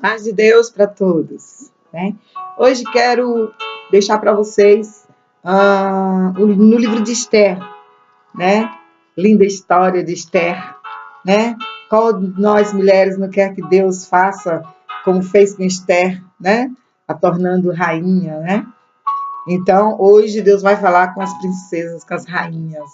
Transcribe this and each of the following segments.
Paz de Deus para todos, né? Hoje quero deixar para vocês no livro de Esther, né? Linda história de Esther, né? Qual nós mulheres não quer que Deus faça como fez com Esther, né? A tornando rainha, né? Então, hoje Deus vai falar com as princesas, com as rainhas,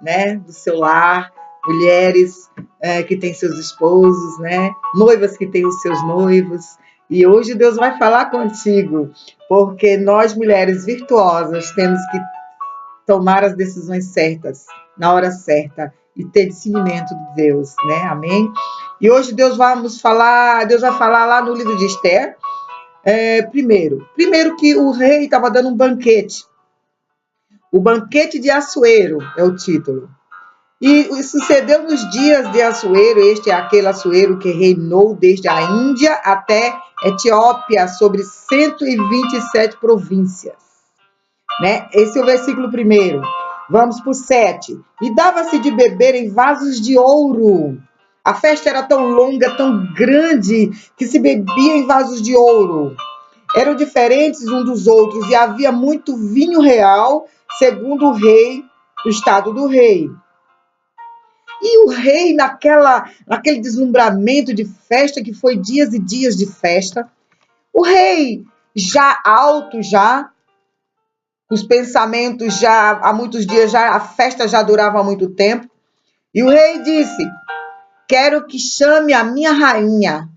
né? Do seu lar, mulheres que têm seus esposos, né? Noivas que têm os seus noivos. E hoje Deus vai falar contigo, porque nós, mulheres virtuosas, temos que tomar as decisões certas, na hora certa, e ter discernimento de Deus, né? Amém? E hoje Deus vai falar lá no livro de Esther, primeiro que o rei estava dando um banquete. O banquete de Assuero é o título. E sucedeu nos dias de Assuero, este é aquele Assuero que reinou desde a Índia até Etiópia, sobre 127 províncias. Né? Esse é o versículo 1. Vamos para o 7. E dava-se de beber em vasos de ouro. A festa era tão longa, tão grande, que se bebia em vasos de ouro. Eram diferentes uns dos outros, e havia muito vinho real, segundo o rei, o estado do rei. E o rei, naquele deslumbramento de festa, que foi dias e dias de festa, o rei já alto, já, os pensamentos já, há muitos dias, já a festa já durava há muito tempo, e o rei disse, quero que chame a minha rainha,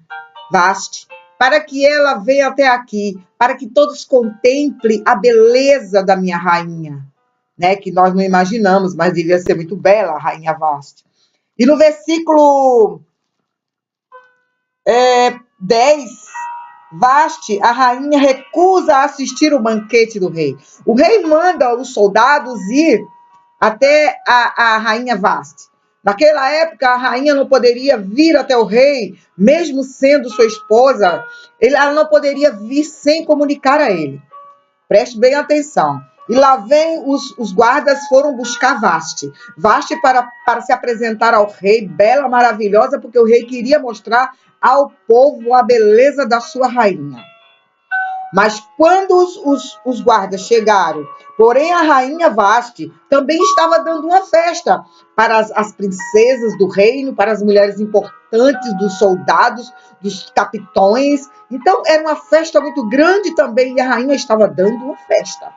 Vaste, para que ela venha até aqui, para que todos contemplem a beleza da minha rainha, né? Que nós não imaginamos, mas devia ser muito bela a rainha Vaste. E no versículo 10, Vaste, a rainha, recusa assistir o banquete do rei. O rei manda os soldados ir até a rainha Vaste. Naquela época, a rainha não poderia vir até o rei, mesmo sendo sua esposa, ela não poderia vir sem comunicar a ele. Preste bem atenção. E lá vem os guardas foram buscar Vaste. Vaste para se apresentar ao rei, bela, maravilhosa, porque o rei queria mostrar ao povo a beleza da sua rainha. Mas quando os guardas chegaram, porém a rainha Vaste também estava dando uma festa para as princesas do reino, para as mulheres importantes, dos soldados, dos capitões. Então era uma festa muito grande também e a rainha estava dando uma festa.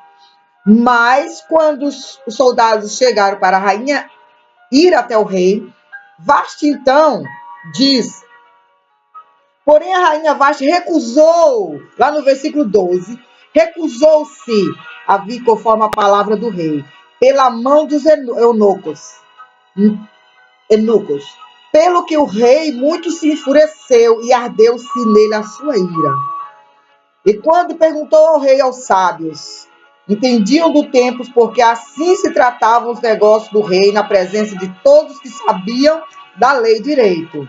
Mas quando os soldados chegaram para a rainha ir até o rei, Vaste então diz... Porém, a rainha Vaste recusou, lá no versículo 12, recusou-se a vir conforme a palavra do rei, pela mão dos eunucos. Pelo que o rei muito se enfureceu e ardeu-se nele a sua ira. E quando perguntou ao rei aos sábios, entendiam do tempo, porque assim se tratavam os negócios do rei na presença de todos que sabiam da lei e direito.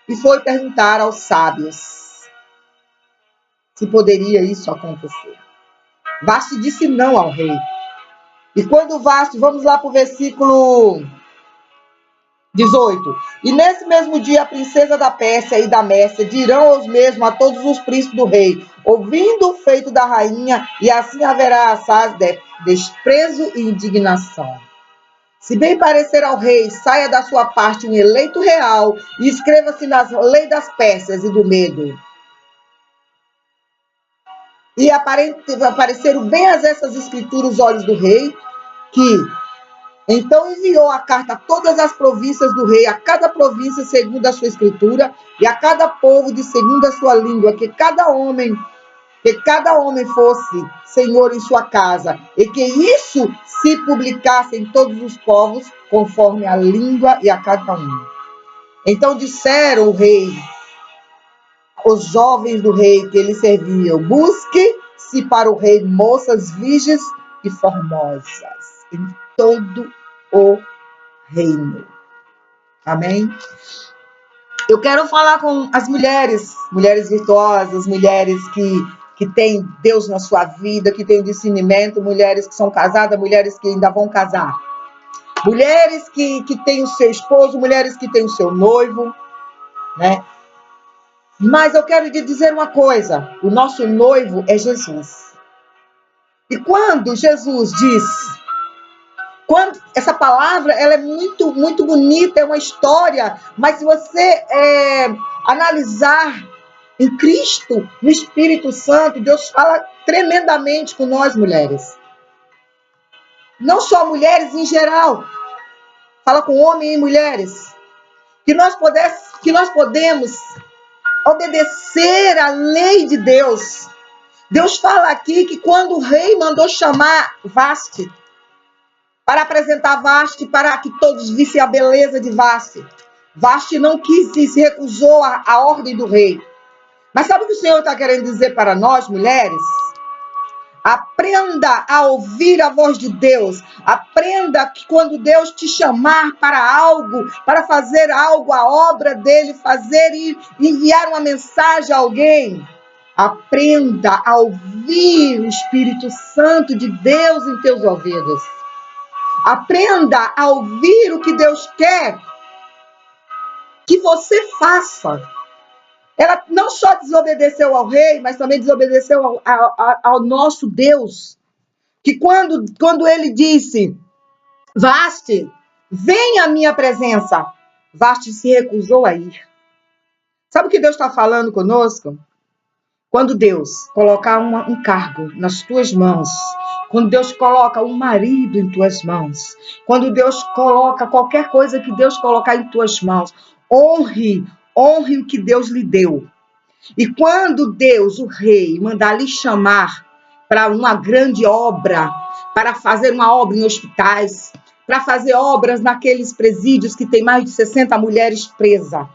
E foi perguntar aos sábios se poderia isso acontecer. Vaste disse não ao rei. E quando Vaste, vamos lá para o versículo 18. E nesse mesmo dia a princesa da Pérsia e da Mécia dirão aos mesmos a todos os príncipes do rei, ouvindo o feito da rainha, e assim haverá assaz de desprezo e indignação. Se bem parecer ao rei, saia da sua parte um eleito real e escreva-se nas leis das Pérsias e do Medo. E apareceram bem essas escrituras os olhos do rei, que então enviou a carta a todas as províncias do rei, a cada província segundo a sua escritura, e a cada povo de segundo a sua língua, que cada homem fosse senhor em sua casa, e que isso se publicasse em todos os povos, conforme a língua e a cada um. Então disseram o rei, os jovens do rei que ele serviam, busque-se para o rei moças virgens e formosas em todo o reino. Amém? Eu quero falar com as mulheres virtuosas, mulheres que têm Deus na sua vida, que têm discernimento, mulheres que são casadas, mulheres que ainda vão casar. Mulheres que têm o seu esposo, mulheres que têm o seu noivo, né? Mas eu quero te dizer uma coisa: o nosso noivo é Jesus. E quando Jesus diz, quando essa palavra ela é muito, muito bonita, é uma história, mas se você analisar em Cristo, no Espírito Santo, Deus fala tremendamente com nós mulheres. Não só mulheres em geral, fala com homens e mulheres. Que nós podemos obedecer à lei de Deus. Deus fala aqui que quando o rei mandou chamar Vaste, para apresentar Vaste, para que todos vissem a beleza de Vaste, Vaste não quis e se recusou à ordem do rei. Mas sabe o que o Senhor está querendo dizer para nós, mulheres? Aprenda a ouvir a voz de Deus. Aprenda que quando Deus te chamar para algo, para fazer algo, a obra dele, fazer e enviar uma mensagem a alguém, aprenda a ouvir o Espírito Santo de Deus em teus ouvidos. Aprenda a ouvir o que Deus quer que você faça. Ela não só desobedeceu ao rei, mas também desobedeceu ao nosso Deus. Que quando ele disse, Vaste, venha à minha presença, Vaste se recusou a ir. Sabe o que Deus está falando conosco? Quando Deus colocar um cargo nas tuas mãos, quando Deus coloca um marido em tuas mãos, quando Deus coloca qualquer coisa que Deus colocar em tuas mãos, honre o que Deus lhe deu. E quando Deus, o rei, mandar lhe chamar para uma grande obra, para fazer uma obra em hospitais, para fazer obras naqueles presídios que tem mais de 60 mulheres presas,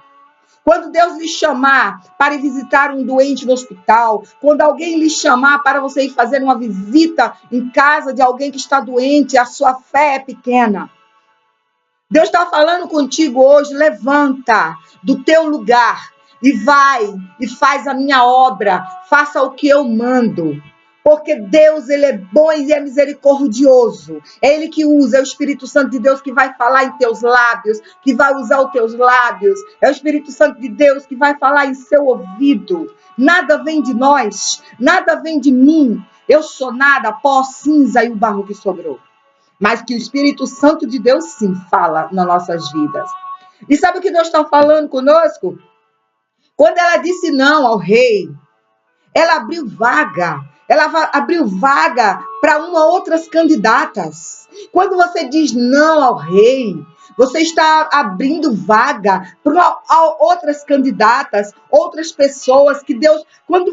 quando Deus lhe chamar para ir visitar um doente no hospital, quando alguém lhe chamar para você ir fazer uma visita em casa de alguém que está doente, a sua fé é pequena. Deus está falando contigo hoje, levanta do teu lugar e vai e faz a minha obra, faça o que eu mando. Porque Deus, ele é bom e é misericordioso. É ele que usa, é o Espírito Santo de Deus que vai falar em teus lábios, que vai usar os teus lábios. É o Espírito Santo de Deus que vai falar em seu ouvido. Nada vem de nós, nada vem de mim. Eu sou nada, pó, cinza e o barro que sobrou. Mas que o Espírito Santo de Deus sim fala nas nossas vidas. E sabe o que Deus está falando conosco? Quando ela disse não ao rei, ela abriu vaga para outras candidatas. Quando você diz não ao rei, você está abrindo vaga para outras candidatas, outras pessoas que Deus, quando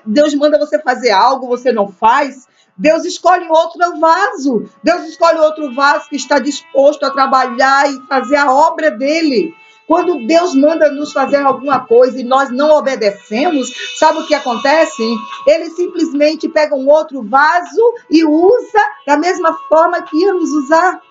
Deus manda você fazer algo, você não faz, Deus escolhe outro vaso. Deus escolhe outro vaso que está disposto a trabalhar e fazer a obra dele. Quando Deus manda nos fazer alguma coisa e nós não obedecemos, sabe o que acontece? Ele simplesmente pega um outro vaso e usa da mesma forma que ia nos usar.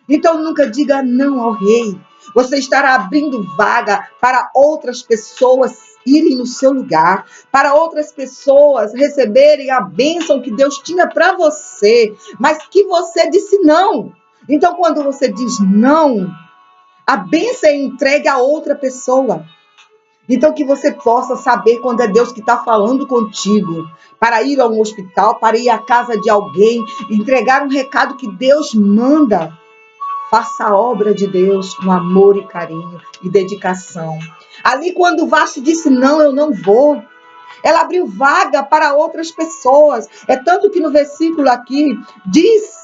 Então nunca diga não ao rei. Você estará abrindo vaga para outras pessoas irem no seu lugar, para outras pessoas receberem a bênção que Deus tinha para você, mas que você disse não. Então quando você diz não, a bênção é entregue a outra pessoa. Então, que você possa saber quando é Deus que está falando contigo, para ir a um hospital, para ir à casa de alguém, entregar um recado que Deus manda. Faça a obra de Deus com amor e carinho e dedicação. Ali, quando Vaste disse, não, eu não vou, ela abriu vaga para outras pessoas. É tanto que no versículo aqui diz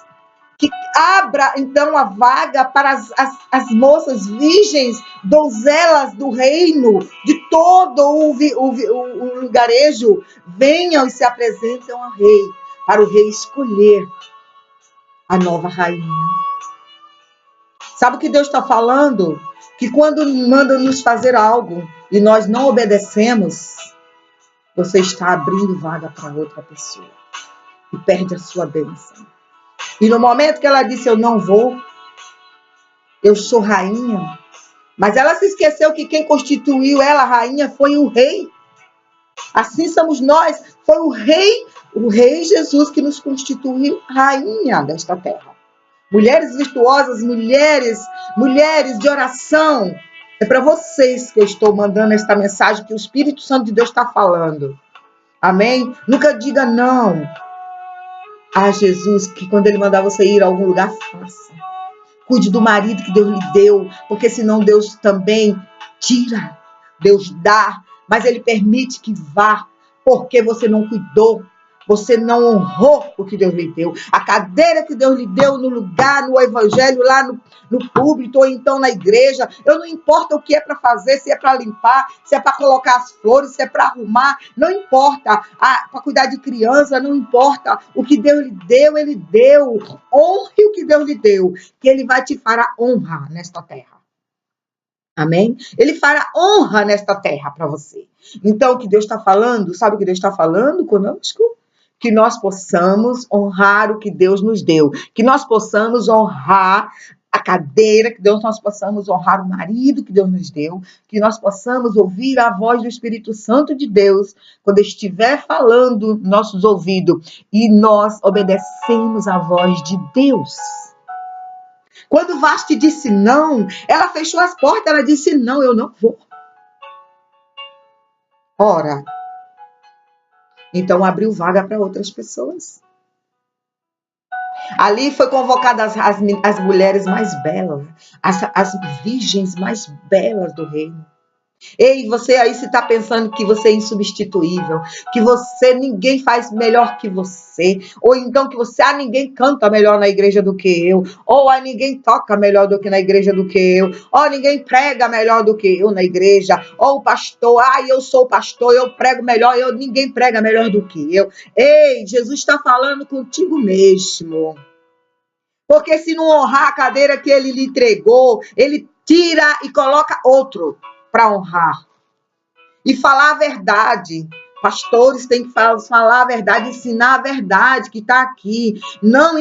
que abra, então, a vaga para as moças virgens, donzelas do reino, de todo o lugarejo, venham e se apresentem ao rei, para o rei escolher a nova rainha. Sabe o que Deus está falando? Que quando manda nos fazer algo e nós não obedecemos, você está abrindo vaga para outra pessoa e perde a sua bênção. E no momento que ela disse, eu não vou, eu sou rainha, mas ela se esqueceu que quem constituiu ela rainha foi o rei. Assim somos nós, foi o rei Jesus que nos constituiu rainha desta terra. Mulheres virtuosas, mulheres de oração, É para vocês que eu estou mandando esta mensagem que o Espírito Santo de Deus está falando. Amém? Nunca diga não a Jesus, que quando ele mandar você ir a algum lugar, faça. Cuide do marido que Deus lhe deu, porque senão Deus também tira. Deus dá, mas ele permite que vá, porque você não cuidou. Você não honrou o que Deus lhe deu. A cadeira que Deus lhe deu no lugar, no evangelho, lá no púlpito, ou então na igreja. Eu não importa o que é para fazer, se é para limpar, se é para colocar as flores, se é para arrumar. Não importa. Para cuidar de criança, não importa. O que Deus lhe deu, ele deu. Honre o que Deus lhe deu, que ele vai te fará honra nesta terra. Amém? Ele fará honra nesta terra para você. Então, o que Deus está falando, sabe o que Deus está falando conosco? Que nós possamos honrar o que Deus nos deu, que nós possamos honrar a cadeira que Deus, nós possamos honrar o marido que Deus nos deu, que nós possamos ouvir a voz do Espírito Santo de Deus quando estiver falando nos nossos ouvidos e nós obedecemos a voz de Deus. Quando Vasti disse não, ela fechou as portas, ela disse não, eu não vou. Ora, então abriu vaga para outras pessoas. Ali foi convocadas as mulheres mais belas, as virgens mais belas do reino. Ei, você aí se está pensando que você é insubstituível, que ninguém faz melhor que você, ou então que ninguém canta melhor na igreja do que eu, ou ninguém toca melhor do que na igreja do que eu, ou ninguém prega melhor do que eu na igreja, ou o pastor, eu sou pastor, eu prego melhor, ninguém prega melhor do que eu. Ei, Jesus está falando contigo mesmo. Porque se não honrar a cadeira que ele lhe entregou, ele tira e coloca outro para honrar. E falar a verdade. Pastores têm que falar a verdade, ensinar a verdade que está aqui. Não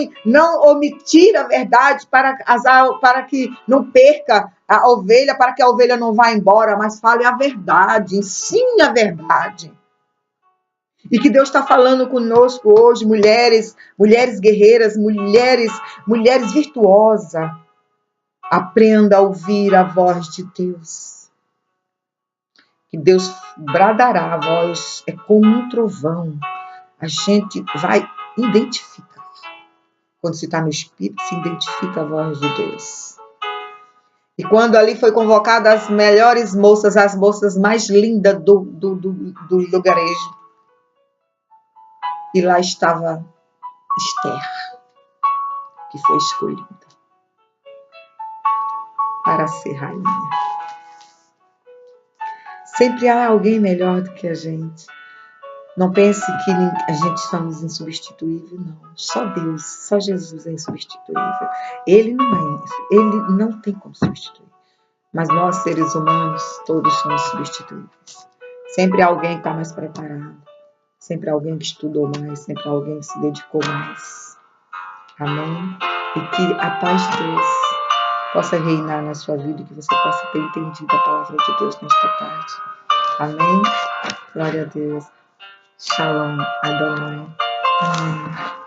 omitir a verdade para que não perca a ovelha, para que a ovelha não vá embora, mas fale a verdade, ensine a verdade. E que Deus está falando conosco hoje, mulheres guerreiras, mulheres virtuosas. Aprenda a ouvir a voz de Deus. Que Deus bradará, a voz é como um trovão. A gente vai identificar. Quando se está no Espírito, se identifica a voz de Deus. E quando ali foi convocada as melhores moças, as moças mais lindas do lugarejo. E lá estava Esther, que foi escolhida para ser rainha. Sempre há alguém melhor do que a gente. Não pense que a gente estamos insubstituível, não. Só Deus, só Jesus é insubstituível. Ele não tem como substituir. Mas nós, seres humanos, todos somos substituíveis. Sempre há alguém que está mais preparado. Sempre há alguém que estudou mais. Sempre há alguém que se dedicou mais. Amém? E que a paz de Deus possa reinar na sua vida e que você possa ter entendido a palavra de Deus nesta tarde. Amém? Glória a Deus. Shalom, Adonai. Amém.